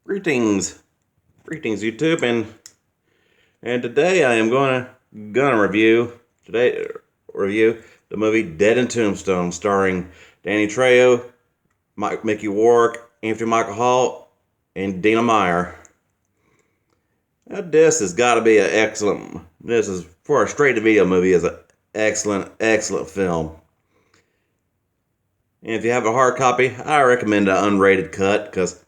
Greetings, YouTube, and today I am gonna review the movie Dead in Tombstone, starring Danny Trejo, Mickey Rourke, Anthony Michael Hall, and Dina Meyer. Now, this has got to be an excellent. This is for a straight-to-video movie. Is an excellent film. And if you have a hard copy, I recommend an unrated cut because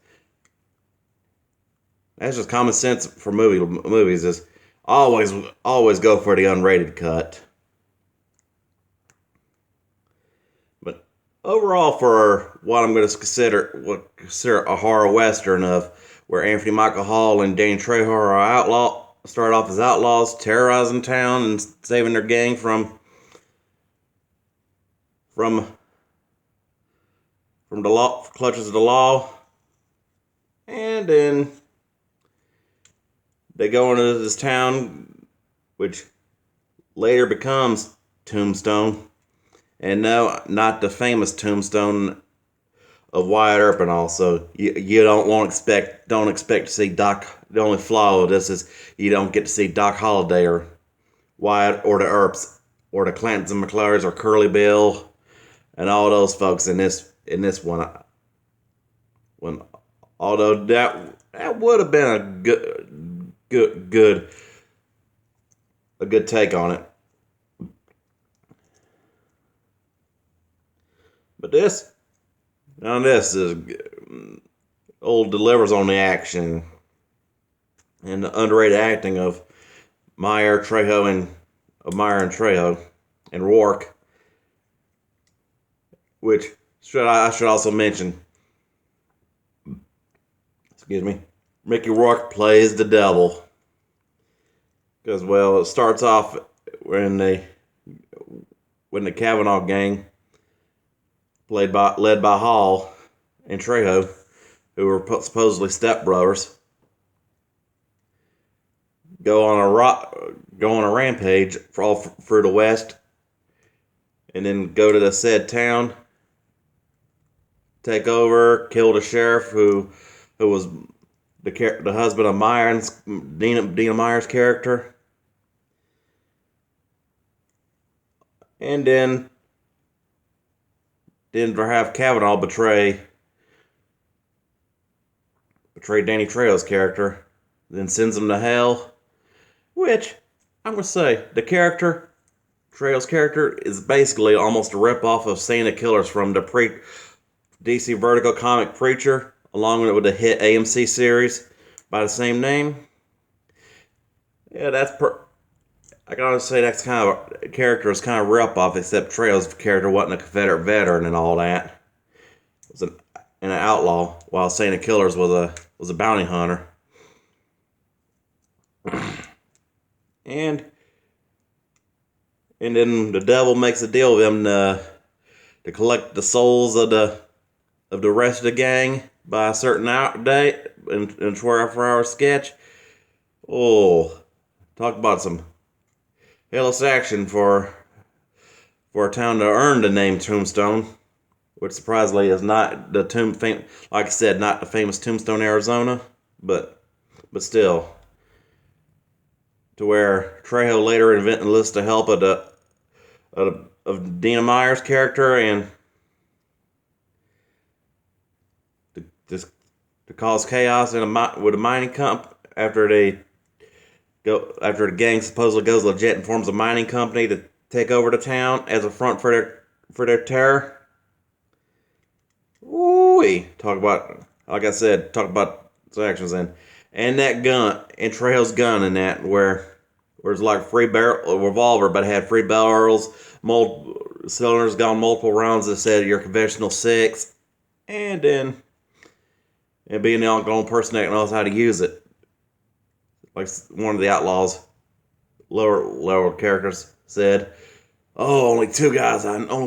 that's just common sense for movies. Is always go for the unrated cut. But overall, for what I'm going to consider a horror western of where Anthony Michael Hall and Danny Trejo start off as outlaws, terrorizing town and saving their gang from the clutches of the law, and then they go into this town, which later becomes Tombstone. And no, not the famous Tombstone of Wyatt Earp and all. So you don't expect to see Doc. The only flaw of this is you don't get to see Doc Holliday or Wyatt or the Earps or the Clantons and McClures or Curly Bill and all those folks in this one. Although that would have been a good take on it. But this is old delivers on the action and the underrated acting of Meyer and Trejo and Rourke, which I should also mention. Excuse me. Mickey Rourke plays the devil because it starts off when the Kavanaugh gang, led by Hall and Trejo, who were supposedly stepbrothers, go on a rampage all through the West, and then go to the said town, take over, kill the sheriff who was the husband of Dina Meyer's character, and then have Kavanaugh betray Danny Trejo's character, then sends him to hell. Which I'm gonna say Trejo's character is basically almost a ripoff of Santa Killers from the DC Vertigo comic Preacher, along with the hit AMC series by the same name. Yeah, I gotta say that's kind of a character is kind of a rip-off, except Trejo's character wasn't a Confederate veteran and all that. It was an outlaw, while Santa Killers was a bounty hunter. And then the devil makes a deal with him to collect the souls of the rest of the gang by a certain date in a 24-hour sketch. Oh, talk about some hellish action for a town to earn the name Tombstone, which surprisingly is not like I said, not the famous Tombstone, Arizona, but still, to where Trejo later enlists the help of Dina Meyer's character and to cause chaos with a mining company after the gang supposedly goes legit and forms a mining company to take over the town as a front for their terror. Ooh, talk about the actions and that gun and Trejo's gun in that where it's like a revolver, but it had free barrels, multiple cylinders, gone multiple rounds that said your conventional 6, and then being the only person that knows how to use it. Like one of the outlaws, lower characters said, "Oh, only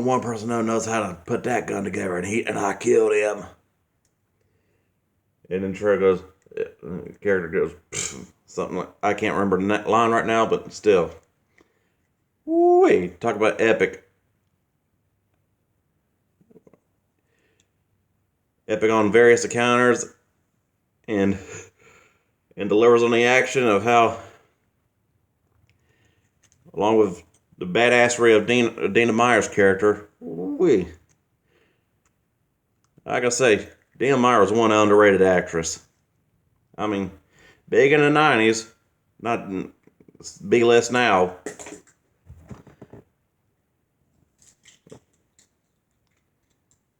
one person knows how to put that gun together, and I killed him." And then character goes, something like, I can't remember the line right now, but still. Wait, talk about epic on various encounters and delivers on the action of how, along with the badassery of Dina Meyer's character, like I say, Dina Meyer was one underrated actress. I mean, big in the 90s, not big less now.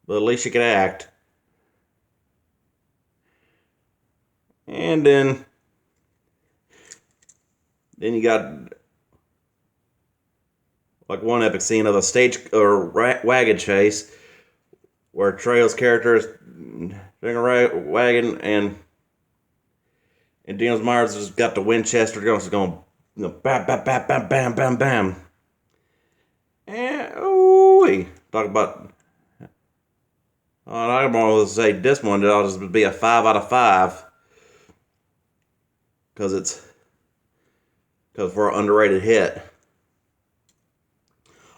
But at least she could act. And then you got like one epic scene of a stage or wagon chase where Trejo's character is doing a wagon and Dina Myers has got the Winchester going, bam, bam, bam, bam, bam, bam, bam. And talk about. I'm going to say this one that ought to be a 5 out of 5 because for an underrated hit.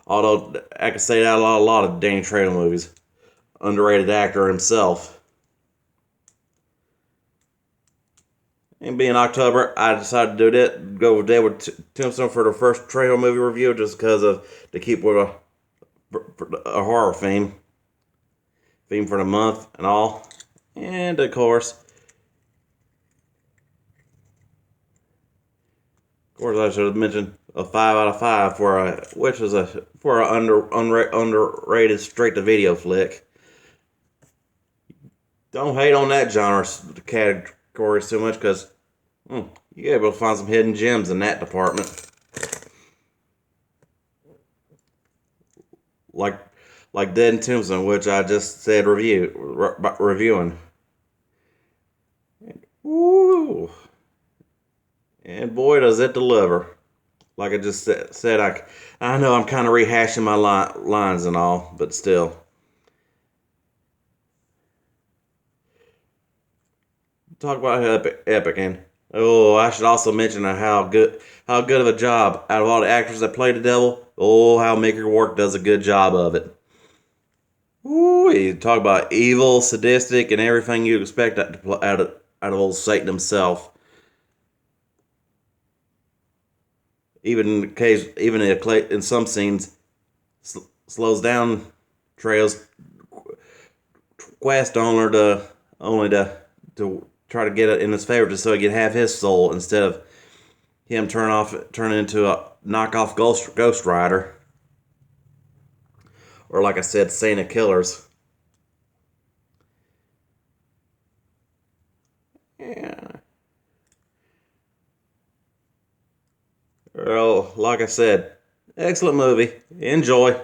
Although I can say that a lot of Danny Trejo movies, underrated actor himself. And being October, I decided to go with Tombstone for the first Trejo movie review, just because to keep with a horror theme for the month and all. And of course, I should have mentioned a 5 out of 5 for an underrated straight to video flick. Don't hate on that genre category too much, because you're able to find some hidden gems in that department. Like Dead and Tombstone, which I just said reviewing. Woo! And boy, does it deliver. Like I just said, I know I'm kind of rehashing my lines and all, but still. Talk about epic, and I should also mention how good of a job out of all the actors that play the devil. How Mickey Rourke does a good job of it. You talk about evil, sadistic, and everything you'd expect out of old Satan himself. Even in some scenes, slows down Trejo's quest only to try to get it in his favor, just so he can have his soul instead of him turn into a knockoff Ghost Rider, or like I said, Saint of Killers. Yeah. Well, like I said, excellent movie. Enjoy.